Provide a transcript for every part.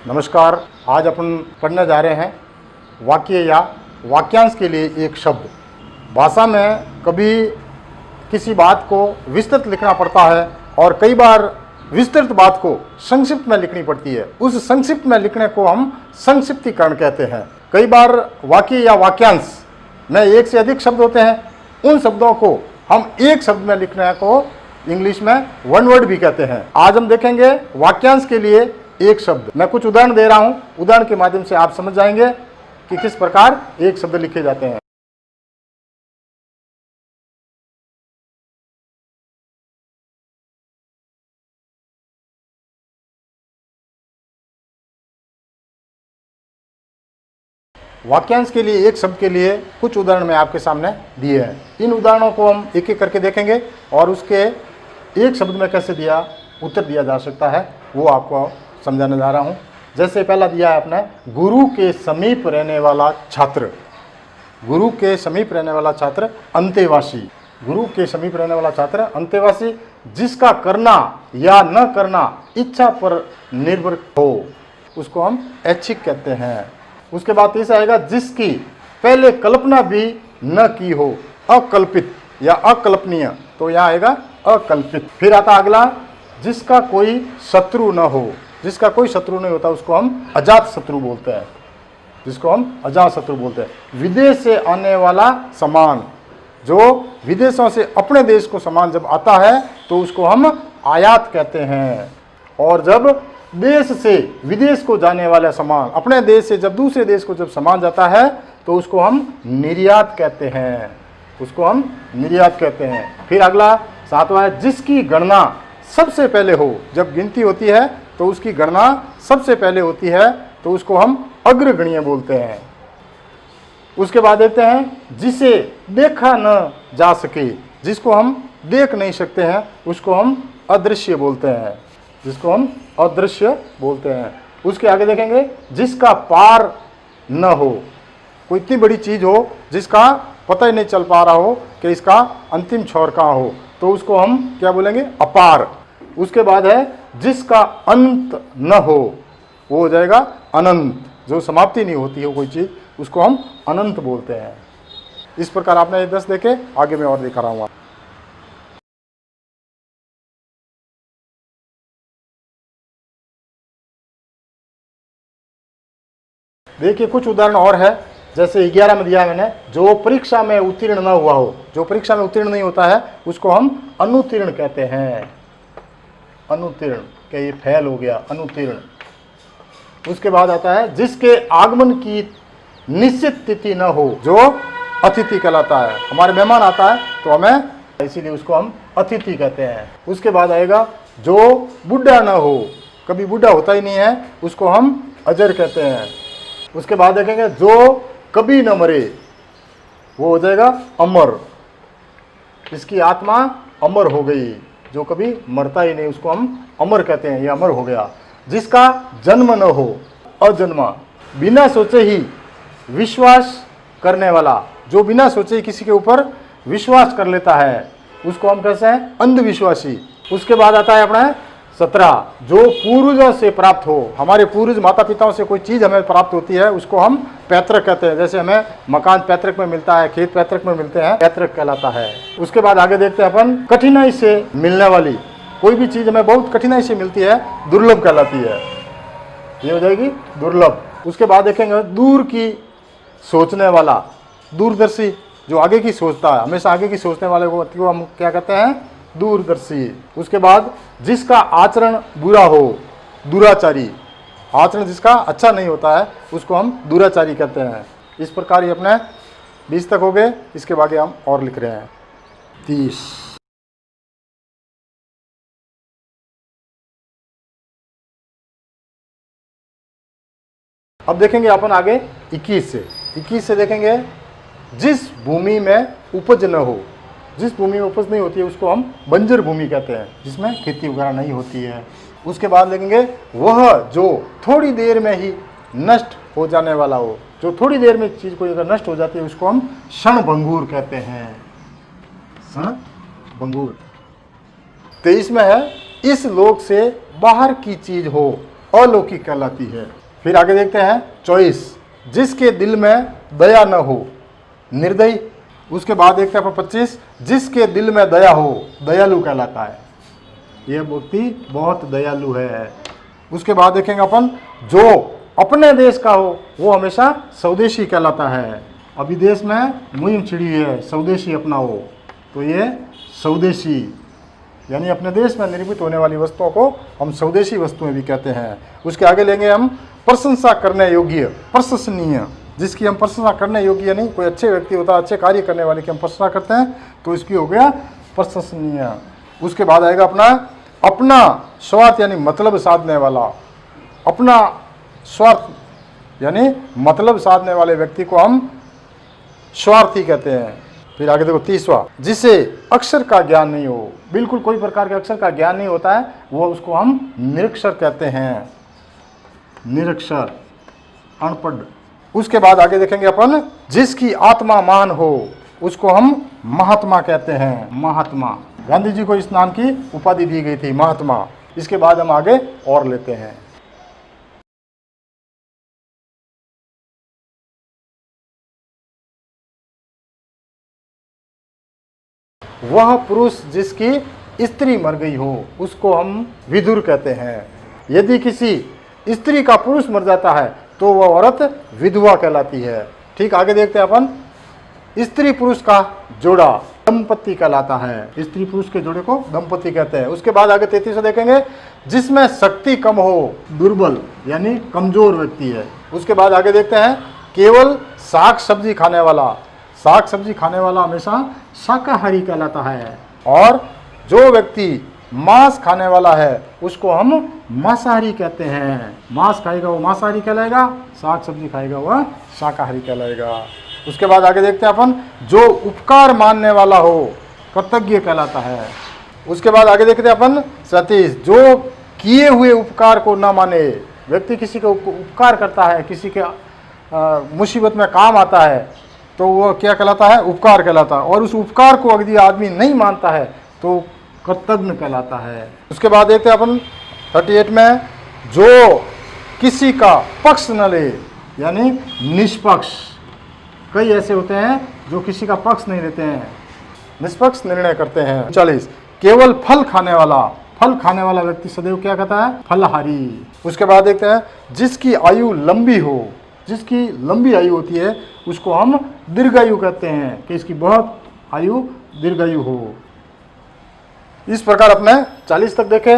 नमस्कार। आज अपन पढ़ने जा रहे हैं वाक्य या वाक्यांश के लिए एक शब्द। भाषा में कभी किसी बात को विस्तृत लिखना पड़ता है और कई बार विस्तृत बात को संक्षिप्त में लिखनी पड़ती है। उस संक्षिप्त में लिखने को हम संक्षिप्तीकरण कहते हैं। कई बार वाक्य या वाक्यांश में एक से अधिक शब्द होते हैं। उन शब्दों को हम एक शब्द में लिखने को इंग्लिश में वन वर्ड भी कहते हैं। आज हम देखेंगे वाक्यांश के लिए एक शब्द। मैं कुछ उदाहरण दे रहा हूं, उदाहरण के माध्यम से आप समझ जाएंगे कि किस प्रकार एक शब्द लिखे जाते हैं। वाक्यांश के लिए एक शब्द के लिए कुछ उदाहरण मैं आपके सामने दिए हैं। इन उदाहरणों को हम एक एक करके देखेंगे और उसके एक शब्द में कैसे उत्तर दिया जा सकता है वो आपको समझाने जा रहा हूं। जैसे पहला दिया है अपने, गुरु के समीप रहने वाला छात्र। गुरु के समीप रहने वाला छात्र अंतेवासी। गुरु के समीप रहने वाला छात्र अंतेवासी, जिसका करना या न करना इच्छा पर निर्भर हो, उसको हम ऐच्छिक कहते हैं। उसके बाद तीसरा आएगा, जिसकी पहले कल्पना भी न की हो, अकल्पित या अकल्पनीय, तो यहाँ आएगा अकल्पित। फिर आता अगला, जिसका कोई शत्रु न हो। जिसका कोई शत्रु नहीं होता उसको हम अजात शत्रु बोलते हैं। जिसको हम अजात शत्रु बोलते हैं। विदेश से आने वाला सामान, जो विदेशों से अपने देश को सामान जब आता है तो उसको हम आयात कहते हैं। और जब देश से विदेश को जाने वाला सामान, अपने देश से जब दूसरे देश को जब सामान जाता है तो उसको हम निर्यात कहते हैं। उसको हम निर्यात कहते हैं। फिर अगला सातवां है, जिसकी गणना सबसे पहले हो। जब गिनती होती है तो उसकी गणना सबसे पहले होती है तो उसको हम अग्रगण्य बोलते हैं। उसके बाद देखते हैं, जिसे देखा न जा सके। जिसको हम देख नहीं सकते हैं उसको हम अदृश्य बोलते हैं। जिसको हम अदृश्य बोलते हैं। उसके आगे देखेंगे, जिसका पार न हो। कोई इतनी बड़ी चीज हो जिसका पता ही नहीं चल पा रहा हो कि इसका अंतिम छोर कहाँ हो, तो उसको हम क्या बोलेंगे, अपार। उसके बाद है, जिसका अंत न हो, वो हो जाएगा अनंत। जो समाप्ति नहीं होती है कोई चीज, उसको हम अनंत बोलते हैं। इस प्रकार आपने 10 देखे, आगे मैं और दिखा रहा हूँ। देखिए कुछ उदाहरण और है। जैसे 11 में दिया है मैंने, जो परीक्षा में उत्तीर्ण न हुआ हो। जो परीक्षा में उत्तीर्ण नहीं होता है उसको हम अनुत्तीर्ण कहते हैं। अनुत्तीर्ण, क्या ये फेल हो गया, अनुत्तीर्ण। उसके बाद आता है, जिसके आगमन की निश्चित तिथि न हो, जो अतिथि कहलाता है। हमारे मेहमान आता है तो हमें, इसीलिए उसको हम अतिथि कहते हैं। उसके बाद आएगा, जो बुढ़ा न हो। कभी बुढ़ा होता ही नहीं है, उसको हम अजर कहते हैं। उसके बाद देखेंगे, जो कभी न मरे, वो हो जाएगा अमर। इसकी आत्मा अमर हो गई, जो कभी मरता ही नहीं, उसको हम अमर कहते हैं। ये अमर हो गया। जिसका जन्म न हो, अजन्मा। बिना सोचे ही विश्वास करने वाला, जो बिना सोचे ही किसी के ऊपर विश्वास कर लेता है, उसको हम कहते हैं अंधविश्वासी। उसके बाद आता है अपना 17, जो पूर्वजों से प्राप्त हो। हमारे पूर्वज माता पिताओं से कोई चीज़ हमें प्राप्त होती है उसको हम पैतृक कहते हैं। जैसे हमें मकान पैतृक में मिलता है, खेत पैतृक में मिलते हैं, पैतृक कहलाता है। उसके बाद आगे देखते हैं अपन, कठिनाई से मिलने वाली। कोई भी चीज़ हमें बहुत कठिनाई से मिलती है, दुर्लभ कहलाती है। ये हो जाएगी दुर्लभ। उसके बाद देखेंगे, दूर की सोचने वाला, दूरदर्शी, जो आगे की सोचता है, हमेशा आगे की सोचने वाले को हम क्या कहते हैं, दूरदर्शी। उसके बाद, जिसका आचरण बुरा हो, दुराचारी। आचरण जिसका अच्छा नहीं होता है उसको हम दुराचारी कहते हैं। इस प्रकार ये अपने 20 तक हो गए। इसके बाद हम और लिख रहे हैं 30। अब देखेंगे अपन आगे 21 से। 21 से देखेंगे, जिस भूमि में उपज न हो। जिस भूमि में उपज नहीं होती है उसको हम बंजर भूमि कहते हैं, जिसमें खेती वगैरह नहीं होती है। उसके बाद देखेंगे, वह जो थोड़ी देर में ही नष्ट हो जाने वाला हो। जो थोड़ी देर में चीज़ कोई अगर नष्ट हो जाती है उसको हम क्षणभंगुर कहते हैं। क्षणभंगुर। 23 में है, इस लोक से बाहर की चीज हो। अलौकिक कहलाती है। फिर आगे देखते हैं 24, जिसके दिल में दया न हो, निर्दयी। उसके बाद देखते हैं अपन 25, जिसके दिल में दया हो, दयालु कहलाता है। यह व्यक्ति बहुत दयालु है। उसके बाद देखेंगे अपन, जो अपने देश का हो वो हमेशा स्वदेशी कहलाता है। अभी देश में मुहिम छिड़ी है स्वदेशी अपनाओ, तो ये स्वदेशी यानी अपने देश में निर्मित होने वाली वस्तुओं को हम स्वदेशी वस्तुएं भी कहते हैं। उसके आगे लेंगे हम प्रशंसा करने योग्य, प्रशंसनीय, जिसकी हम प्रशंसा करने योग्य नहीं, कोई अच्छे व्यक्ति होता है, अच्छे कार्य करने वाले की हम प्रशंसा करते हैं, तो इसकी हो गया प्रशंसनीय। उसके बाद आएगा अपना स्वार्थ यानी मतलब साधने वाला, अपना स्वार्थ यानी मतलब साधने वाले व्यक्ति को हम स्वार्थी कहते हैं। फिर आगे देखो 30वां, जिसे अक्षर का ज्ञान नहीं हो, बिल्कुल कोई प्रकार के अक्षर का ज्ञान नहीं होता है, वो उसको हम निरक्षर कहते हैं, निरक्षर, अनपढ़। उसके बाद आगे देखेंगे अपन, जिसकी आत्मा महान हो उसको हम महात्मा कहते हैं, महात्मा। गांधी जी को इस नाम की उपाधि दी गई थी, महात्मा। इसके बाद हम आगे और लेते हैं। वह पुरुष जिसकी स्त्री मर गई हो उसको हम विधुर कहते हैं। यदि किसी स्त्री का पुरुष मर जाता है तो वह औरत विधवा कहलाती है। ठीक, आगे देखते हैं अपन, स्त्री पुरुष का जोड़ा दंपति कहलाता है। स्त्री पुरुष के जोड़े को दंपति कहते हैं। उसके बाद आगे 33 देखेंगे, जिसमें शक्ति कम हो, दुर्बल यानी कमजोर व्यक्ति है। उसके बाद आगे देखते हैं, केवल साग सब्जी खाने वाला, साग सब्जी खाने वाला हमेशा शाकाहारी कहलाता है। और जो व्यक्ति मांस खाने वाला है उसको हम मांसाहारी कहते हैं। मांस खाएगा वो मांसाहारी कहलाएगा, साग सब्जी खाएगा वह शाकाहारी कहलाएगा। उसके बाद आगे देखते हैं अपन, जो उपकार मानने वाला हो कृतज्ञ कहलाता है। उसके बाद आगे देखते हैं अपन 37, जो किए हुए उपकार को न माने, व्यक्ति किसी का उपकार करता है, किसी के मुसीबत में काम आता है तो वह क्या कहलाता है, उपकार कहलाता है। और उस उपकार को यदि आदमी नहीं मानता है तो कृतज्ञ कहलाता है। उसके बाद देखते हैं अपन 38 में, जो किसी का पक्ष न ले यानी निष्पक्ष। कई ऐसे होते हैं जो किसी का पक्ष नहीं लेते हैं, निष्पक्ष निर्णय करते हैं। 40, केवल फल खाने वाला, फल खाने वाला व्यक्ति सदैव क्या कहता है, फलहारी। उसके बाद देखते हैं, जिसकी आयु लंबी हो, जिसकी लंबी आयु होती है उसको हम दीर्घायु कहते हैं, कि इसकी बहुत आयु दीर्घायु हो। इस प्रकार अपने 40 तक देखे।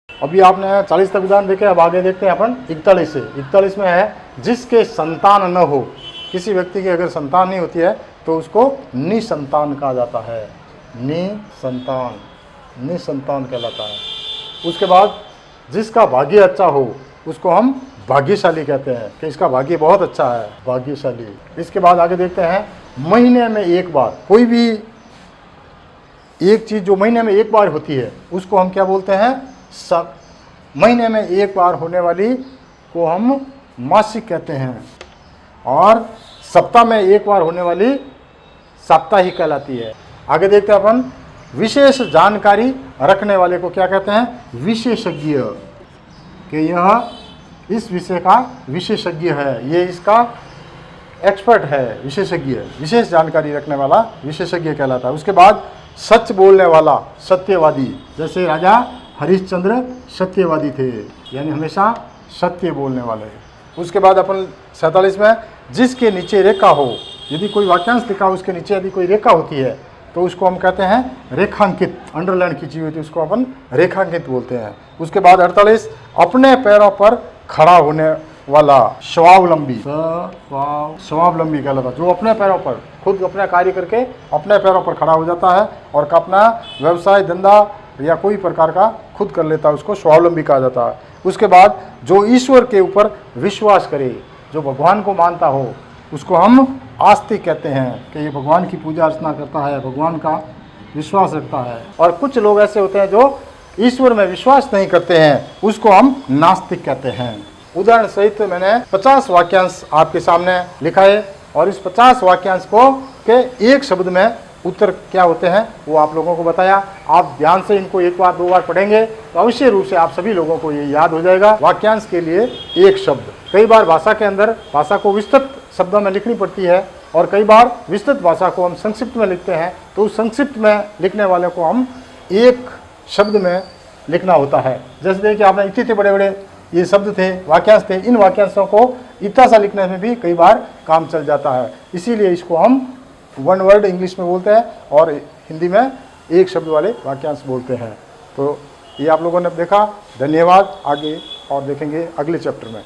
अभी आपने 40 तक उदाहरण देखे, अब आगे देखते हैं अपन 41 से। 41 में है, जिसके संतान न हो, किसी व्यक्ति की अगर संतान नहीं होती है तो उसको निसंतान कहा जाता है, निसंतान, निसंतान कहलाता है। उसके बाद जिसका भाग्य अच्छा हो उसको हम भाग्यशाली कहते हैं, कि इसका भाग्य बहुत अच्छा है, भाग्यशाली। इसके बाद आगे देखते हैं, महीने में एक बार, कोई भी एक चीज़ जो महीने में एक बार होती है उसको हम क्या बोलते हैं, महीने में एक बार होने वाली को हम मासिक कहते हैं, और सप्ताह में एक बार होने वाली साप्ताहिक कहलाती है। आगे देखते हैं अपन, विशेष जानकारी रखने वाले को क्या कहते हैं, विशेषज्ञ, कि यह इस विषय का विशेषज्ञ है, ये इसका एक्सपर्ट है, विशेषज्ञ, विशेष जानकारी रखने वाला विशेषज्ञ कहलाता है। उसके बाद सच बोलने वाला, सत्यवादी, जैसे राजा हरिश्चंद्र सत्यवादी थे, यानी हमेशा सत्य बोलने वाले। उसके बाद अपन 47 में, जिसके नीचे रेखा हो, यदि कोई वाक्यांश लिखा हो उसके नीचे यदि कोई रेखा होती है तो उसको हम कहते हैं रेखांकित, अंडरलाइन खींची हुई थी उसको अपन रेखांकित बोलते हैं। उसके बाद 48, अपने पैरों पर खड़ा होने वाला, स्वावलंबी, स्वावलंबी कहलाता, जो अपने पैरों पर खुद अपना कार्य करके अपने पैरों पर खड़ा हो जाता है और अपना व्यवसाय धंधा या कोई प्रकार का खुद कर लेता है, उसको स्वावलंबी कहा जाता है। उसके बाद जो ईश्वर के ऊपर विश्वास करे, जो भगवान को मानता हो, उसको हम आस्तिक कहते हैं, कि ये भगवान की पूजा अर्चना करता है, भगवान का विश्वास रखता है। और कुछ लोग ऐसे होते हैं जो ईश्वर में विश्वास नहीं करते हैं, उसको हम नास्तिक कहते हैं। उदाहरण सहित मैंने 50 वाक्यांश आपके सामने लिखा है, और इस 50 वाक्यांश को के एक शब्द में उत्तर क्या होते हैं वो आप लोगों को बताया। आप ध्यान से इनको एक बार 2 बार पढ़ेंगे तो अवश्य रूप से आप सभी लोगों को ये याद हो जाएगा। वाक्यांश के लिए एक शब्द। कई बार भाषा के अंदर भाषा को विस्तृत शब्दों में लिखनी पड़ती है और कई बार विस्तृत भाषा को हम संक्षिप्त में लिखते हैं, तो उस संक्षिप्त में लिखने वाले को हम एक शब्द में लिखना होता है। जैसे देखिए आपने इतने बड़े बड़े ये शब्द थे, वाक्यांश थे, इन वाक्यांशों को इतना सा लिखने में भी कई बार काम चल जाता है। इसीलिए इसको हम वन वर्ड इंग्लिश में बोलते हैं और हिंदी में एक शब्द वाले वाक्यांश बोलते हैं। तो ये आप लोगों ने देखा। धन्यवाद। आगे और देखेंगे अगले चैप्टर में।